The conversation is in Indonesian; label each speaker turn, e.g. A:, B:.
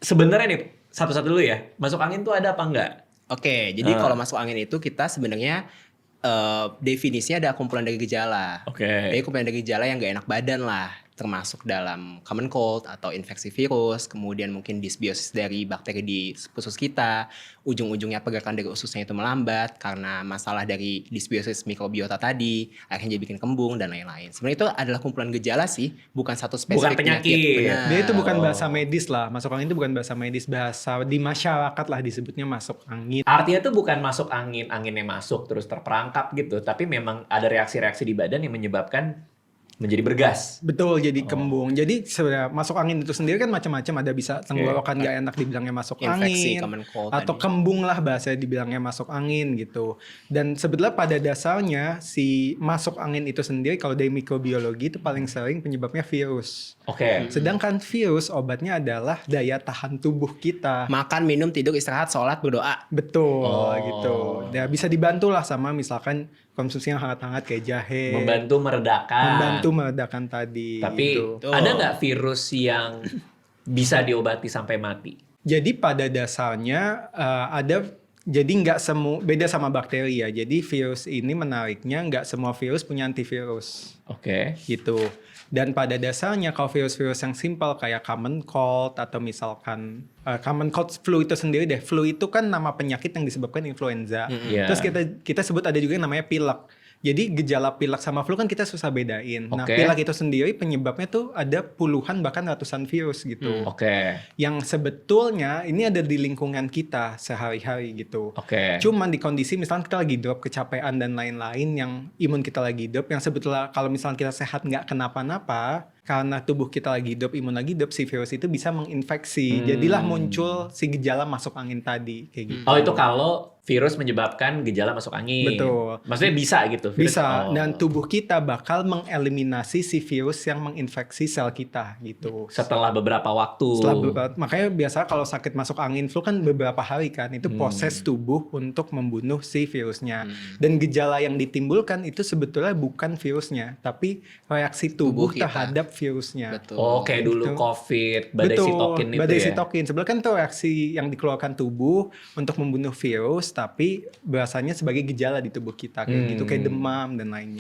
A: sebenarnya nih satu-satu dulu ya. Masuk angin tuh ada apa enggak?
B: Oke, jadi kalau masuk angin itu kita sebenarnya definisinya ada kumpulan dari gejala.
A: Oke.
B: Jadi kumpulan dari gejala yang gak enak badan lah, termasuk dalam common cold atau infeksi virus, kemudian mungkin disbiosis dari bakteri di usus kita, ujung-ujungnya pergerakan dari ususnya itu melambat karena masalah dari disbiosis mikrobiota tadi, akhirnya jadi bikin kembung dan lain-lain. Sebenarnya itu adalah kumpulan gejala sih, bukan satu
A: Bukan
B: spesifik
A: penyakit.
B: Benar.
C: Dia itu bukan bahasa medis lah. Masuk angin itu bukan bahasa medis, bahasa di masyarakat lah disebutnya masuk angin.
A: Artinya tuh bukan masuk angin, anginnya masuk terus terperangkap gitu, tapi memang ada reaksi-reaksi di badan yang menyebabkan menjadi bergas.
C: Betul, jadi kembung. Jadi sebenarnya masuk angin itu sendiri kan macam-macam. Ada bisa tenggorokan gak enak dibilangnya masuk
B: Infeksi,
C: angin,
B: common cold
C: atau
B: tadi.
C: kembung lah bahasa dibilangnya masuk angin gitu. Dan sebetulnya pada dasarnya si masuk angin itu sendiri kalau dari mikrobiologi itu paling sering penyebabnya virus.
A: Oke.
C: Sedangkan virus obatnya adalah daya tahan tubuh kita.
B: Makan, minum, tidur, istirahat, sholat, berdoa.
C: Betul
A: Oh.
C: gitu. Ya bisa dibantu lah sama misalkan konsumsi yang hangat-hangat kayak jahe.
A: Membantu
C: Meredakan tadi.
A: Tapi
C: gitu.
A: ada nggak virus yang bisa diobati sampai mati?
C: Jadi pada dasarnya jadi nggak semua, beda sama bakteri ya. Jadi virus ini menariknya nggak semua virus punya antivirus
A: Oke.
C: gitu. Dan pada dasarnya kalau virus-virus yang simpel kayak common cold atau misalkan common cold flu itu sendiri deh. Flu itu kan nama penyakit yang disebabkan influenza.
A: Iya.
C: Terus kita sebut ada juga yang namanya pilek. Jadi gejala pilek sama flu kan kita susah bedain. Nah,
A: Oke.
C: pilek itu sendiri penyebabnya tuh ada puluhan bahkan ratusan virus gitu.
A: Oke.
C: Yang sebetulnya ini ada di lingkungan kita sehari-hari gitu.
A: Oke.
C: Cuman di kondisi misalnya kita lagi drop kecapean dan lain-lain yang imun kita lagi drop, yang sebetulnya kalau misalnya kita sehat nggak kenapa-napa, karena tubuh kita lagi drop, imun lagi drop, si virus itu bisa menginfeksi. Jadilah muncul si gejala masuk angin tadi kayak gitu.
A: Oh, itu kalau virus menyebabkan gejala masuk angin.
C: Betul.
A: Maksudnya bisa gitu. Virus?
C: Bisa,
A: Oh.
C: dan tubuh kita bakal mengeliminasi si virus yang menginfeksi sel kita gitu.
A: Setelah beberapa waktu.
C: Makanya biasa kalau sakit masuk angin flu kan beberapa hari kan, itu proses tubuh untuk membunuh si virusnya. Dan gejala yang ditimbulkan itu sebetulnya bukan virusnya, tapi reaksi tubuh
B: Tubuh kita.
C: terhadap virusnya.
B: Betul.
A: Oh, kayak dulu
C: Gitu.
A: COVID, badai
C: Betul,
A: sitokin itu
C: badai
A: ya.
C: sitokin. Sebenarnya kan itu reaksi yang dikeluarkan tubuh untuk membunuh virus, tapi berasanya sebagai gejala di tubuh kita kayak gitu, kayak demam dan lainnya.